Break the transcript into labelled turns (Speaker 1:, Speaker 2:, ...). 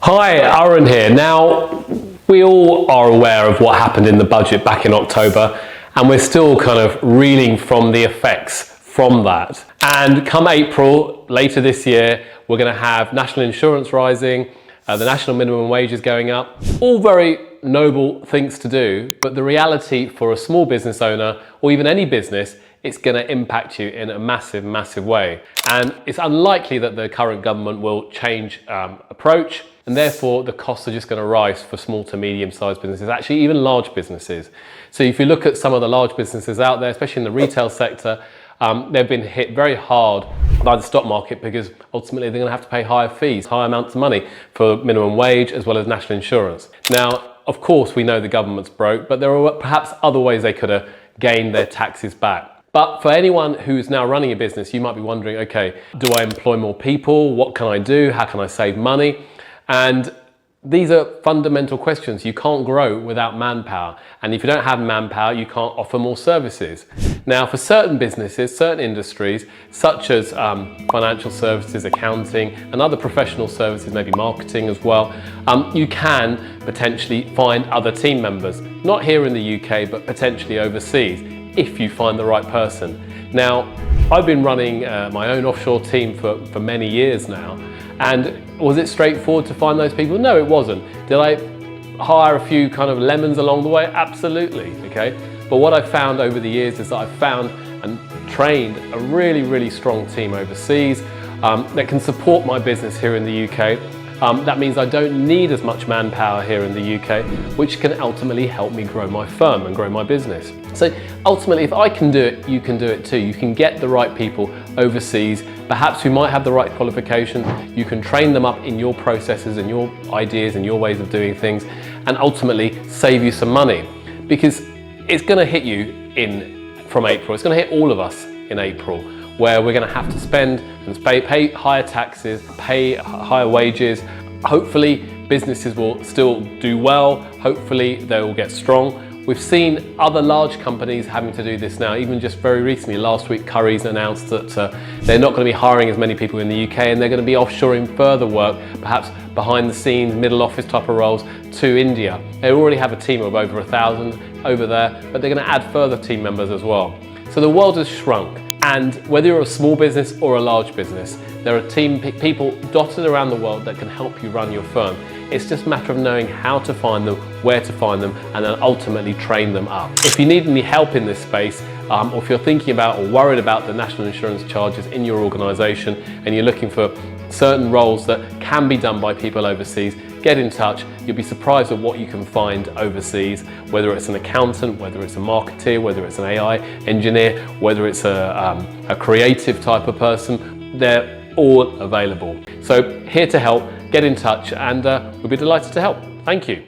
Speaker 1: Hi, Arun here. Now, we all are aware of what happened in the budget back in October, and we're still kind of reeling from the effects from that. And come April, later this year, we're going to have national insurance rising, the national minimum wage is going up. All very noble things to do, but the reality for a small business owner, or even any business, it's going to impact you in a massive, massive way. And it's unlikely that the current government will change approach, and therefore the costs are just going to rise for small to medium-sized businesses, actually even large businesses. So if you look at some of the large businesses out there, especially in the retail sector, they've been hit very hard by the stock market because ultimately they're going to have to pay higher fees, higher amounts of money for minimum wage as well as national insurance. Now, of course, we know the government's broke, but there are perhaps other ways they could have gained their taxes back. But for anyone who's now running a business, you might be wondering, okay, do I employ more people? What can I do? How can I save money? And these are fundamental questions. You can't grow without manpower. And if you don't have manpower, you can't offer more services. Now, for certain businesses, certain industries, such as financial services, accounting, and other professional services, maybe marketing as well, you can potentially find other team members, not here in the UK, but potentially overseas, if you find the right person. Now, I've been running my own offshore team for many years now. And was it straightforward to find those people? No, it wasn't. Did I hire a few kind of lemons along the way? Absolutely, okay? But what I've found over the years is that I've found and trained a really, really strong team overseas that can support my business here in the UK. That means I don't need as much manpower here in the UK, which can ultimately help me grow my firm and grow my business. So ultimately, if I can do it, you can do it too. You can get the right people overseas, perhaps who might have the right qualifications. You can train them up in your processes and your ideas and your ways of doing things, and ultimately save you some money. Because it's going to hit you from April. It's going to hit all of us in April, where we're going to have to spend and pay higher taxes, pay higher wages. Hopefully businesses will still do well. Hopefully they will get strong. We've seen other large companies having to do this now. Even just very recently, last week, Currys announced that they're not going to be hiring as many people in the UK, and they're going to be offshoring further work, perhaps behind the scenes, middle office type of roles, to India. They already have a team of over 1,000 over there, but they're going to add further team members as well. So the world has shrunk. And whether you're a small business or a large business, there are people dotted around the world that can help you run your firm. It's just a matter of knowing how to find them, where to find them, and then ultimately train them up. If you need any help in this space, or if you're thinking about or worried about the national insurance charges in your organisation and you're looking for certain roles that can be done by people overseas, get in touch. You'll be surprised at what you can find overseas, whether it's an accountant, whether it's a marketer, whether it's an AI engineer, whether it's a creative type of person. They're all available. So here to help, get in touch, and we'll be delighted to help. Thank you.